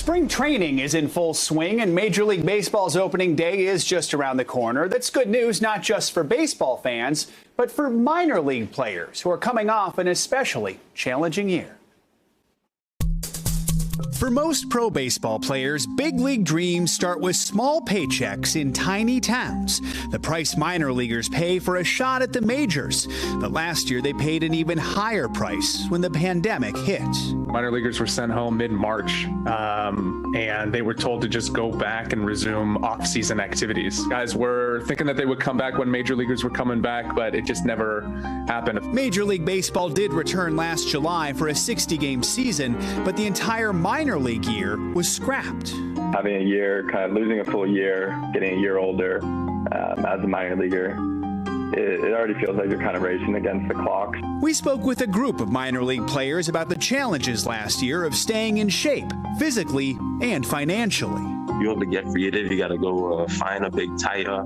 Spring training is in full swing and Major League Baseball's opening day is just around the corner. That's good news not just for baseball fans, but for minor league players who are coming off an especially challenging year. For most pro baseball players, big league dreams start with small paychecks in tiny towns. The price minor leaguers pay for a shot at the majors. But last year, they paid an even higher price when the pandemic hit. Minor leaguers were sent home mid-March, and they were told to just go back and resume off-season activities. Guys were thinking that they would come back when major leaguers were coming back, but it just never happened. Major League Baseball did return last July for a 60-game season, but the entire minor league year was scrapped. Having a year, kind of losing a full year, getting a year older as a minor leaguer, it already feels like you're kind of racing against the clock. We spoke with a group of minor league players about the challenges last year of staying in shape, physically and financially. You have to get creative. You got to go find a big tire,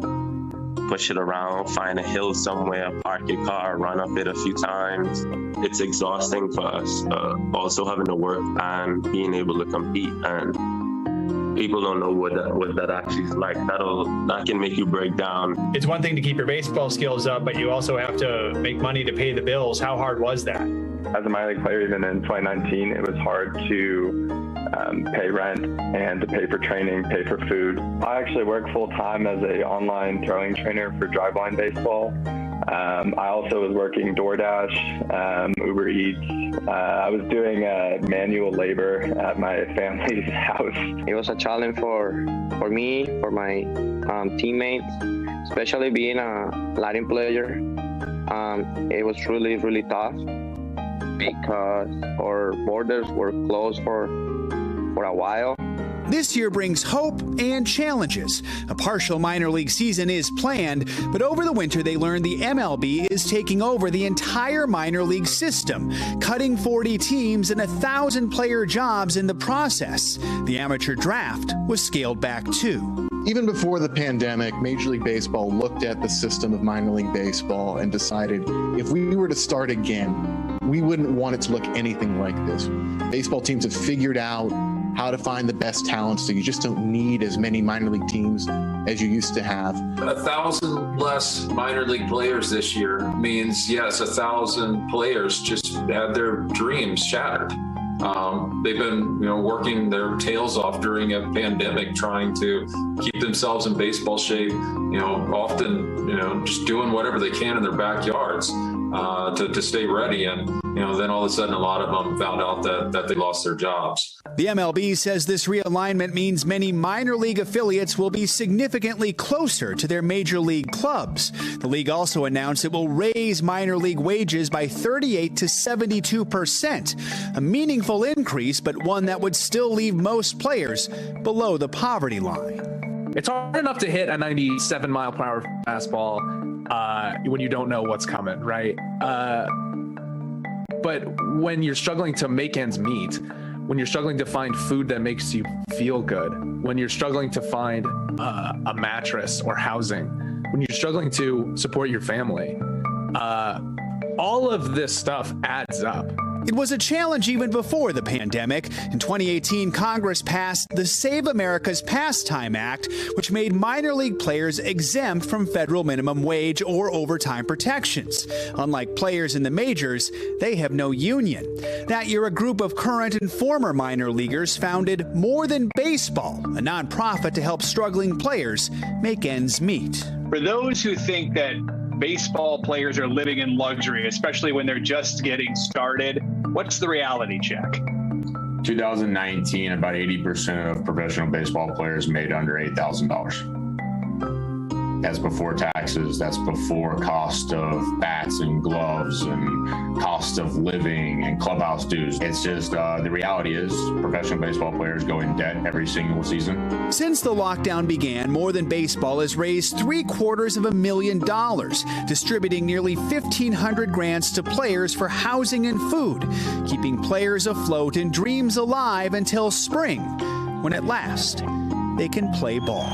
push it around, find a hill somewhere, park your car, run up it a few times. It's exhausting for us. Also having to work and being able to compete, and people don't know what that actually is like. That can make you break down. It's one thing to keep your baseball skills up, but you also have to make money to pay the bills. How hard was that? As a minor league player, even in 2019, it was hard to pay rent and to pay for training, pay for food. I actually work full-time as an online throwing trainer for Driveline Baseball. I also was working DoorDash, Uber Eats. I was doing manual labor at my family's house. It was a challenge for me, for my teammates, especially being a Latin player. It was really, really tough because our borders were closed for a while. This year brings hope and challenges. A partial minor league season is planned, but over the winter they learned the MLB is taking over the entire minor league system, cutting 40 teams and 1,000 player jobs in the process. The amateur draft was scaled back too. Even before the pandemic, Major League Baseball looked at the system of minor league baseball and decided if we were to start again, we wouldn't want it to look anything like this. Baseball teams have figured out how to find the best talent, so you just don't need as many minor league teams as you used to have. 1,000 less minor league players this year means, yes, 1,000 players just had their dreams shattered. They've been, working their tails off during a pandemic, trying to keep themselves in baseball shape, often, just doing whatever they can in their backyards to stay ready. And, then all of a sudden, a lot of them found out that they lost their jobs. The MLB says this realignment means many minor league affiliates will be significantly closer to their major league clubs. The league also announced it will raise minor league wages by 38 to 72%, a meaningful increase, but one that would still leave most players below the poverty line. It's hard enough to hit a 97-mile-per-hour fastball when you don't know what's coming, right? But when you're struggling to make ends meet, when you're struggling to find food that makes you feel good, when you're struggling to find a mattress or housing, when you're struggling to support your family, all of this stuff adds up. It was a challenge even before the pandemic. In 2018, Congress passed the Save America's Pastime Act, which made minor league players exempt from federal minimum wage or overtime protections. Unlike players in the majors, they have no union. That year, a group of current and former minor leaguers founded More Than Baseball, a nonprofit to help struggling players make ends meet. For those who think that baseball players are living in luxury, especially when they're just getting started, what's the reality check? 2019, about 80% of professional baseball players made under $8,000. That's before taxes, that's before cost of bats and gloves and cost of living and clubhouse dues. It's just the reality is professional baseball players go in debt every single season. Since the lockdown began, More Than Baseball has raised $750,000, distributing nearly 1,500 grants to players for housing and food, keeping players afloat and dreams alive until spring, when at last they can play ball.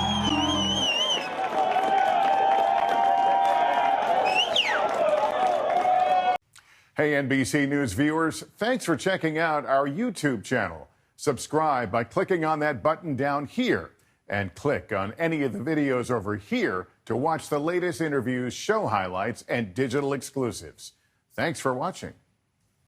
Hey, NBC News viewers, thanks for checking out our YouTube channel. Subscribe by clicking on that button down here, and click on any of the videos over here to watch the latest interviews, show highlights, and digital exclusives. Thanks for watching.